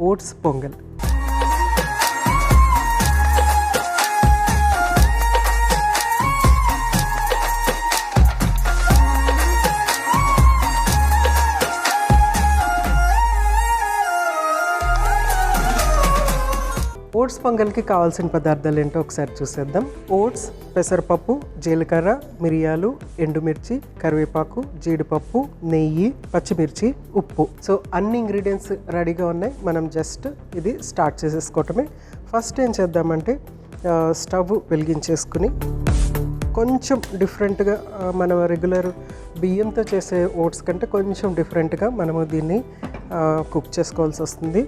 Oats pongal. Oats పొంగల్కి కావాల్సిన పదార్థాలు ఏంటో ఒకసారి చూసేద్దాం. ఓట్స్, పెసరపప్పు, జీలకర్ర, మిరియాలు, ఎండుమిర్చి, కరివేపాకు, జీడిపప్పు, నెయ్యి, పచ్చిమిర్చి, ఉప్పు. సో అన్ని ఇంగ్రీడియంట్స్ రెడీగా ఉన్నాయి. మనం జస్ట్ ఇది స్టార్ట్ చేసేసుకోవటమే. ఫస్ట్ ఏం చేద్దామంటే స్టవ్ వెలిగించేసుకుని కొంచెం డిఫరెంట్గా మనం రెగ్యులర్ బియ్యంతో చేసే ఓట్స్ కంటే కొంచెం డిఫరెంట్గా మనము దీన్ని కుక్ చేసుకోవాల్సి వస్తుంది.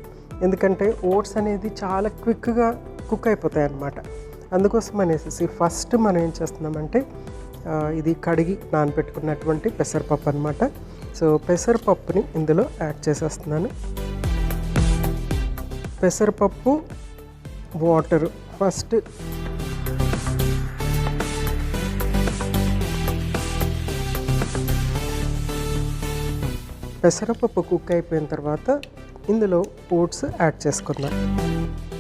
ఎందుకంటే ఓట్స్ అనేది చాలా క్విక్గా కుక్ అయిపోతాయి అన్నమాట. అందుకోసం అనేసి ఫస్ట్ మనం ఏం చేస్తున్నామంటే ఇది కడిగి నానబెట్టుకున్నటువంటి పెసరపప్పు అనమాట. సో పెసరపప్పుని ఇందులో యాడ్ చేసేస్తున్నాను. పెసరపప్పు, వాటరు ఫస్ట్ పెసరపప్పు కుక్ అయిపోయిన తర్వాత ఇందులో ఓట్స్ యాడ్ చేసుకుందాం.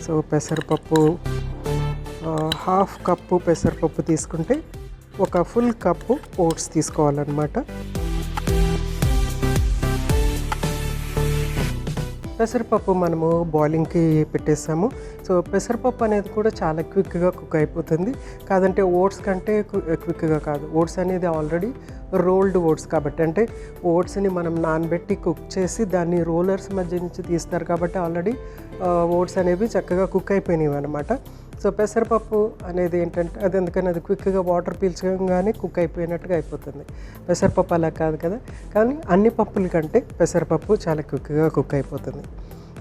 సో పెసరపప్పు హాఫ్ కప్పు పెసరపప్పు తీసుకుంటే ఒక ఫుల్ కప్పు ఓట్స్ తీసుకోవాలన్నమాట. పెసరపప్పు మనము బాయిలింగ్కి పెట్టేసాము. సో పెసరపప్పు అనేది కూడా చాలా క్విక్గా కుక్ అయిపోతుంది. కాదంటే ఓట్స్ కంటే క్విక్గా కాదు. ఓట్స్ అనేది ఆల్రెడీ రోల్డ్ ఓట్స్ కాబట్టి, అంటే ఓట్స్ని మనం నానబెట్టి కుక్ చేసి దాన్ని రోలర్స్ మధ్య నుంచి తీస్తారు కాబట్టి ఆల్రెడీ ఓట్స్ అనేవి చక్కగా కుక్ అయిపోయినవి అనమాట. సో పెసరపప్పు అనేది ఏంటంటే అది ఎందుకని అది క్విక్గా వాటర్ పీల్చగానే కుక్ అయిపోయినట్టుగా అయిపోతుంది. పెసరపప్పు అలా కాదు కదా, కానీ అన్ని పప్పుల కంటే పెసరపప్పు చాలా క్విక్గా కుక్ అయిపోతుంది.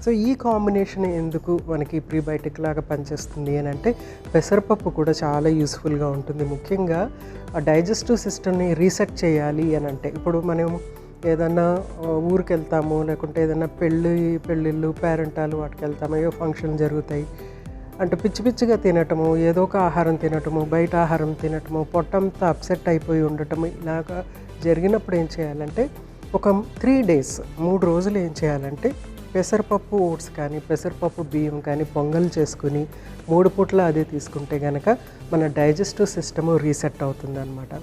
సో ఈ కాంబినేషన్ ఎందుకు మనకి ప్రీబయోటిక్ లాగా పనిచేస్తుంది అని అంటే పెసరపప్పు కూడా చాలా యూస్ఫుల్గా ఉంటుంది. ముఖ్యంగా డైజెస్టివ్ సిస్టమ్ని రీసెట్ చేయాలి అని అంటే, ఇప్పుడు మనం ఏదన్నా ఊరికి వెళ్తాము, లేకుంటే ఏదైనా పెళ్ళిళ్ళు పేరెంటాలు వాటికి వెళ్తాము, ఏవో ఫంక్షన్ జరుగుతాయి అంటే పిచ్చి పిచ్చిగా తినటము, ఏదో ఒక ఆహారం తినటము, బయట ఆహారం తినటము, పొట్టంతా అప్సెట్ అయిపోయి ఉండటము, ఇలాగా జరిగినప్పుడు ఏం చేయాలంటే ఒక 3 days 3 రోజులు ఏం చేయాలంటే పెసరపప్పు ఓట్స్ కానీ పెసరపప్పు బియ్యం కానీ పొంగల్ చేసుకుని 3 పూట్ల అదే తీసుకుంటే కనుక మన డైజెస్టివ్ సిస్టము రీసెట్ అవుతుంది అనమాట.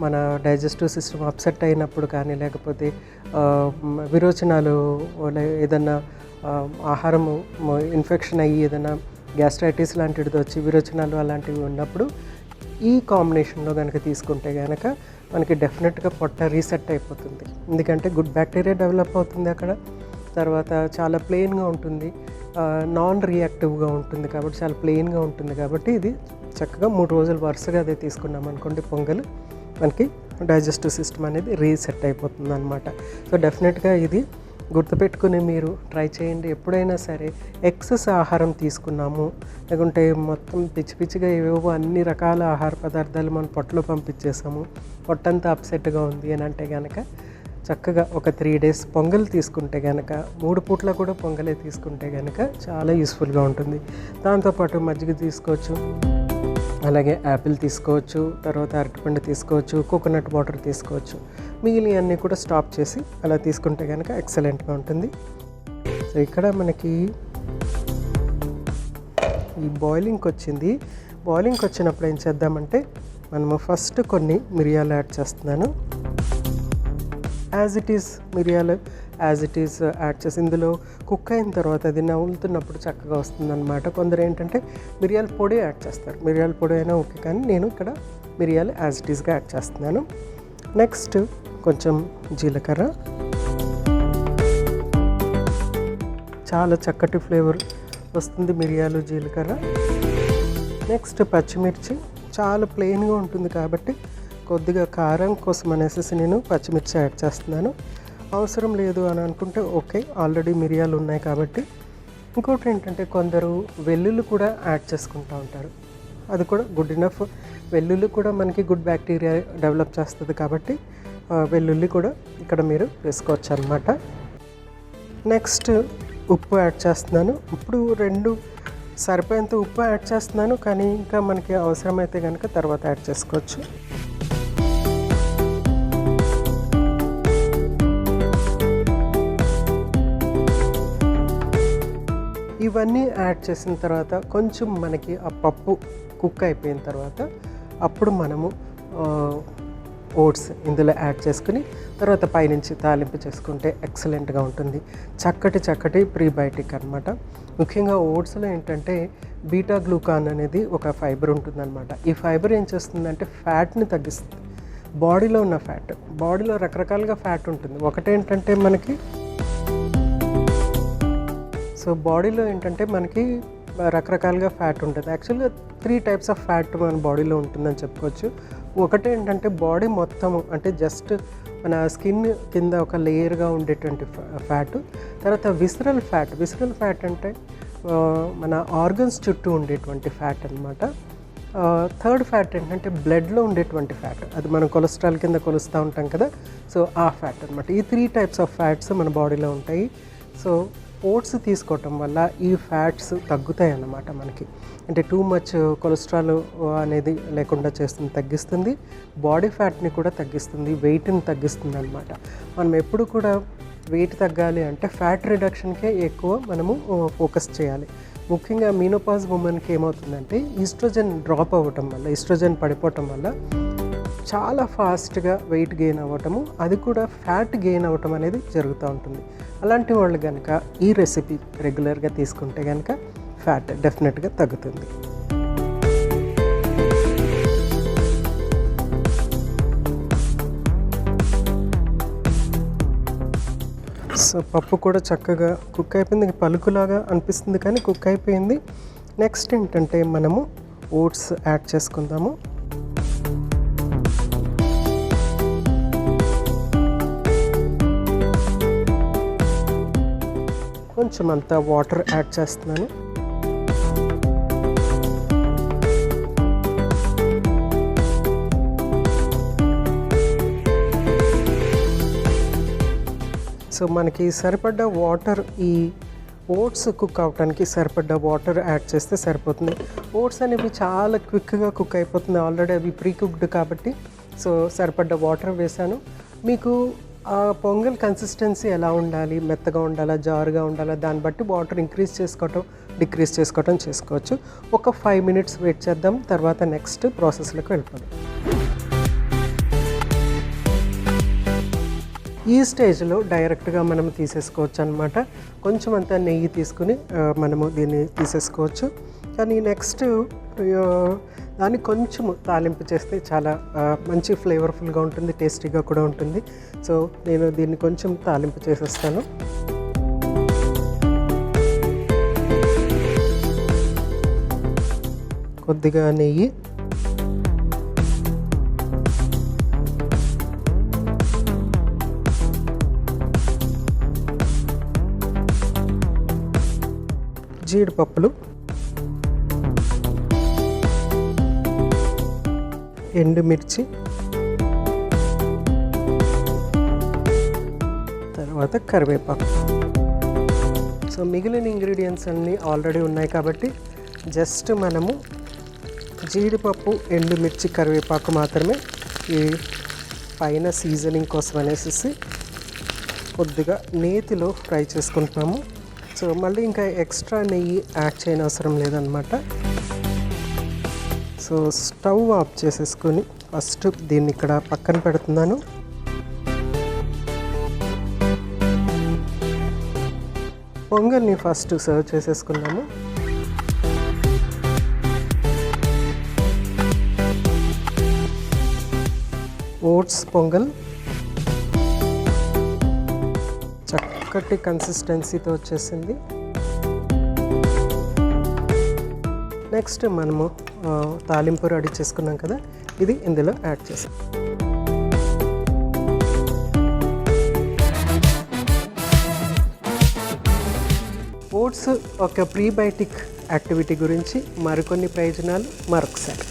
మన డైజెస్టివ్ సిస్టమ్ అప్సెట్ అయినప్పుడు కానీ, లేకపోతే విరోచనాలు, ఏదన్నా ఆహారము ఇన్ఫెక్షన్ అయ్యి ఏదైనా గ్యాస్ట్రైటిస్ లాంటిది వచ్చి విరోచనాలు అలాంటివి ఉన్నప్పుడు ఈ కాంబినేషన్లో కనుక తీసుకుంటే కనుక మనకి డెఫినెట్గా పొట్ట రీసెట్ అయిపోతుంది. ఎందుకంటే గుడ్ బ్యాక్టీరియా డెవలప్ అవుతుంది అక్కడ. తర్వాత చాలా ప్లెయిన్గా ఉంటుంది, నాన్ రియాక్టివ్గా ఉంటుంది కాబట్టి చాలా ప్లెయిన్గా ఉంటుంది కాబట్టి ఇది చక్కగా 3 రోజులు వరుసగా అదే తీసుకున్నాం అనుకోండి పొంగల్, మనకి డైజెస్టివ్ సిస్టమ్ అనేది రీసెట్ అయిపోతుంది అనమాట. సో డెఫినెట్గా ఇది గుర్తుపెట్టుకుని మీరు ట్రై చేయండి. ఎప్పుడైనా సరే ఎక్సెస్ ఆహారం తీసుకున్నాము, లేకుంటే మొత్తం పిచ్చి పిచ్చిగా ఏవేవో అన్ని రకాల ఆహార పదార్థాలు మన పొట్టలో పంపించేసాము, పొట్టంతా అప్సెట్గా ఉంది అని అంటే కనుక చక్కగా ఒక 3 days పొంగల్ తీసుకుంటే కనుక 3 పూట్ల కూడా పొంగలే తీసుకుంటే కనుక చాలా యూస్ఫుల్గా ఉంటుంది. దాంతోపాటు మజ్జిగ తీసుకోవచ్చు, అలాగే యాపిల్ తీసుకోవచ్చు, తర్వాత అరటిపండు తీసుకోవచ్చు, కోకోనట్ వాటర్ తీసుకోవచ్చు. మిగిలిన అన్నీ కూడా స్టాప్ చేసి అలా తీసుకుంటే కనుక ఎక్సలెంట్గా ఉంటుంది. సో ఇక్కడ మనకి ఈ బాయిలింగ్కి వచ్చింది. బాయిలింగ్కి వచ్చినప్పుడు ఏం చేద్దామంటే మనము ఫస్ట్ కొన్ని మిరియాలు యాడ్ చేస్తున్నాను. యాజ్ ఇట్ ఈస్ మిరియాలు యాజ్ ఇట్ ఈస్ యాడ్ చేసి ఇందులో కుక్ అయిన తర్వాత అది నవ్వులుతున్నప్పుడు చక్కగా వస్తుందన్నమాట. కొందరు ఏంటంటే మిరియాల పొడి యాడ్ చేస్తారు. మిరియాల పొడి అయినా ఓకే, కానీ నేను ఇక్కడ మిరియాలు యాజ్ ఇట్ ఈస్గా యాడ్ చేస్తున్నాను. నెక్స్ట్ కొంచెం జీలకర్ర, చాలా చక్కటి ఫ్లేవర్ వస్తుంది మిరియాలు జీలకర్ర. నెక్స్ట్ పచ్చిమిర్చి, చాలా ప్లెయిన్గా ఉంటుంది కాబట్టి కొద్దిగా కారం కోసం అనేసి నేను పచ్చిమిర్చి యాడ్ చేస్తున్నాను. అవసరం లేదు అని అనుకుంటే ఓకే, ఆల్రెడీ మిరియాలు ఉన్నాయి కాబట్టి. ఇంకోటి ఏంటంటే కొందరు వెల్లుల్లి కూడా యాడ్ చేసుకుంటూ ఉంటారు, అది కూడా గుడ్ ఇనఫ్. వెల్లుల్లి కూడా మనకి గుడ్ బ్యాక్టీరియా డెవలప్ చేస్తుంది కాబట్టి వెల్లుల్లి కూడా ఇక్కడ మీరు వేసుకోవచ్చు అన్నమాట. నెక్స్ట్ ఉప్పు యాడ్ చేస్తున్నాను. ఇప్పుడు 2 సరిపోయేంత ఉప్పు యాడ్ చేస్తున్నాను, కానీ ఇంకా మనకి అవసరమైతే కనుక తర్వాత యాడ్ చేసుకోవచ్చు. ఇవన్నీ యాడ్ చేసిన తర్వాత కొంచెం మనకి ఆ పప్పు కుక్ అయిపోయిన తర్వాత అప్పుడు మనము ఓట్స్ ఇందులో యాడ్ చేసుకుని తర్వాత పైనుంచి తాలింపు చేసుకుంటే ఎక్సలెంట్గా ఉంటుంది. చక్కటి ప్రీబయోటిక్ అనమాట. ముఖ్యంగా ఓట్స్లో ఏంటంటే బీటా గ్లూకాన్ అనేది ఒక ఫైబర్ ఉంటుందన్నమాట. ఈ ఫైబర్ ఏం చేస్తుందంటే ఫ్యాట్ని తగ్గిస్తుంది. బాడీలో ఉన్న ఫ్యాట్, బాడీలో రకరకాలుగా ఫ్యాట్ ఉంటుంది. ఒకటేంటంటే మనకి బాడీలో ఏంటంటే మనకి రకరకాలుగా ఫ్యాట్ ఉంటుంది. యాక్చువల్గా 3 టైప్స్ ఆఫ్ ఫ్యాట్ మన బాడీలో ఉంటుందని చెప్పుకోవచ్చు. ఒకటేంటంటే బాడీ మొత్తము అంటే జస్ట్ మన స్కిన్ కింద ఒక లేయర్గా ఉండేటువంటి ఫ్యాట్. తర్వాత విసరల్ ఫ్యాట్ అంటే మన ఆర్గన్స్ చుట్టూ ఉండేటువంటి ఫ్యాట్ అనమాట. థర్డ్ ఫ్యాట్ ఏంటంటే బ్లడ్లో ఉండేటువంటి ఫ్యాట్, అది మనం కొలెస్ట్రాల్ కింద కొలుస్తూ ఉంటాం కదా, సో ఆ ఫ్యాట్ అనమాట. ఈ 3 టైప్స్ ఆఫ్ ఫ్యాట్స్ మన బాడీలో ఉంటాయి. సో ఓట్స్ తీసుకోవటం వల్ల ఈ ఫ్యాట్స్ తగ్గుతాయి అన్నమాట మనకి. అంటే టూ మచ్ కొలెస్ట్రాల్ అనేది లేకుండా చేస్తుంది, తగ్గిస్తుంది. బాడీ ఫ్యాట్ని కూడా తగ్గిస్తుంది, వెయిట్ని తగ్గిస్తుంది అనమాట. మనం ఎప్పుడు కూడా వెయిట్ తగ్గాలి అంటే ఫ్యాట్ రిడక్షన్కే ఎక్కువ మనము ఫోకస్ చేయాలి. ముఖ్యంగా మీనోపాజ్ ఉమెన్కి ఏమవుతుందంటే ఈస్ట్రోజన్ డ్రాప్ అవ్వటం వల్ల, ఈస్ట్రోజన్ పడిపోవటం వల్ల చాలా ఫాస్ట్గా వెయిట్ గెయిన్ అవ్వటము, అది కూడా ఫ్యాట్ గెయిన్ అవ్వటం అనేది జరుగుతూ ఉంటుంది. అలాంటి వాళ్ళు కనుక ఈ రెసిపీ రెగ్యులర్గా తీసుకుంటే కనుక ఫ్యాట్ డెఫినెట్గా తగ్గుతుంది. సో పప్పు కూడా చక్కగా కుక్ అయిపోయింది. పలుకులాగా అనిపిస్తుంది కానీ కుక్ అయిపోయింది. నెక్స్ట్ ఏంటంటే మనము ఓట్స్ యాడ్ చేసుకుందాము. కొంచెం అంతా వాటర్ యాడ్ చేస్తున్నాను. సో మనకి సరిపడ్డ వాటర్, ఈ ఓట్స్ కుక్ అవడానికి సరిపడ్డ వాటర్ యాడ్ చేస్తే సరిపోతుంది. ఓట్స్ అనేవి చాలా క్విక్గా కుక్ అయిపోతుంది, ఆల్రెడీ అవి ప్రీ కుక్డ్ కాబట్టి. సో సరిపడ్డ వాటర్ వేసాను. మీకు ఆ పొంగల్ కన్సిస్టెన్సీ ఎలా ఉండాలి, మెత్తగా ఉండాలా, జారుగా ఉండాలా, దాన్ని బట్టి వాటర్ ఇంక్రీజ్ చేసుకోవటం డిక్రీజ్ చేసుకోవటం చేసుకోవచ్చు. ఒక 5 minutes వెయిట్ చేద్దాం, తర్వాత నెక్స్ట్ ప్రాసెస్లోకి వెళ్ళిపోదాం. ఈ స్టేజ్లో డైరెక్ట్గా మనం తీసేసుకోవచ్చు అనమాట. కొంచెం అంతా నెయ్యి తీసుకుని మనము దీన్ని తీసేసుకోవచ్చు. కానీ నెక్స్ట్ దాన్ని కొంచెం తాలింపు చేస్తే చాలా మంచి ఫ్లేవర్ఫుల్గా ఉంటుంది, టేస్టీగా కూడా ఉంటుంది. సో నేను దీన్ని కొంచెం తాలింపు చేసేస్తాను. కొద్దిగా నెయ్యి, జీడిపప్పులు, ఎండుమిర్చి, తర్వాత కరివేపాకు. సో మిగిలిన ఇంగ్రీడియంట్స్ అన్నీ ఆల్రెడీ ఉన్నాయి కాబట్టి జస్ట్ మనము జీడిపప్పు, ఎండుమిర్చి, కరివేపాకు మాత్రమే ఈ పైన సీజనింగ్ కోసం అనేసి కొద్దిగా నేతిలో ఫ్రై చేసుకుంటున్నాము. సో మళ్ళీ ఇంకా ఎక్స్ట్రా నెయ్యి యాడ్ చేయని అవసరం లేదనమాట. సో స్టవ్ ఆఫ్ చేసేసుకొని ఫస్ట్ దీన్ని ఇక్కడ పక్కన పెడుతున్నాను. పొంగల్ని ఫస్ట్ సర్వ్ చేసేసుకున్నాము. ఓట్స్ పొంగల్ చక్కటి కన్సిస్టెన్సీతో వచ్చేసింది. నెక్స్ట్ మనము తాలింపు రెడీ చేసుకున్నాం కదా, ఇది ఇందులో యాడ్ చేసాం. ఓట్స్ ఒక ప్రీబయోటిక్ యాక్టివిటీ గురించి మరికొన్ని ప్రయోజనాలు మరొకసారి.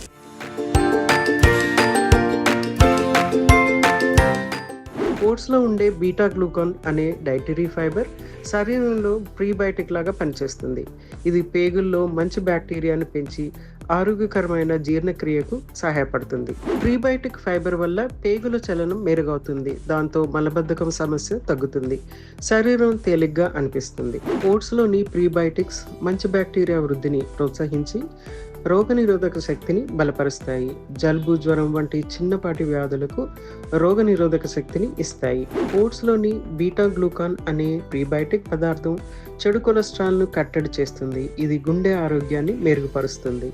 ఓట్స్లో ఉండే బీటా గ్లూకాన్ అనే డైటరీ ఫైబర్ శరీరంలో ప్రీబయోటిక్ లాగా పనిచేస్తుంది. ఇది పేగుల్లో మంచి బ్యాక్టీరియాను పెంచి ఆరోగ్యకరమైన జీర్ణక్రియకు సహాయపడుతుంది. ప్రీబయోటిక్ ఫైబర్ వల్ల పేగుల చలనం మెరుగవుతుంది. దాంతో మలబద్ధకం సమస్య తగ్గుతుంది. శరీరం తేలిగ్గా అనిపిస్తుంది. ఓట్స్లోని ప్రీబయోటిక్స్ మంచి బ్యాక్టీరియా వృద్ధిని ప్రోత్సహించి రోగనిరోధక శక్తిని బలపరుస్తాయి. జలుబు, జ్వరం వంటి చిన్నపాటి వ్యాధులకు రోగనిరోధక శక్తిని ఇస్తాయి. ఓట్స్లోని బీటా గ్లూకాన్ అనే ప్రీబయోటిక్ పదార్థం చెడు కొలెస్ట్రాల్ను కట్టడి చేస్తుంది. ఇది గుండె ఆరోగ్యాన్ని మెరుగుపరుస్తుంది.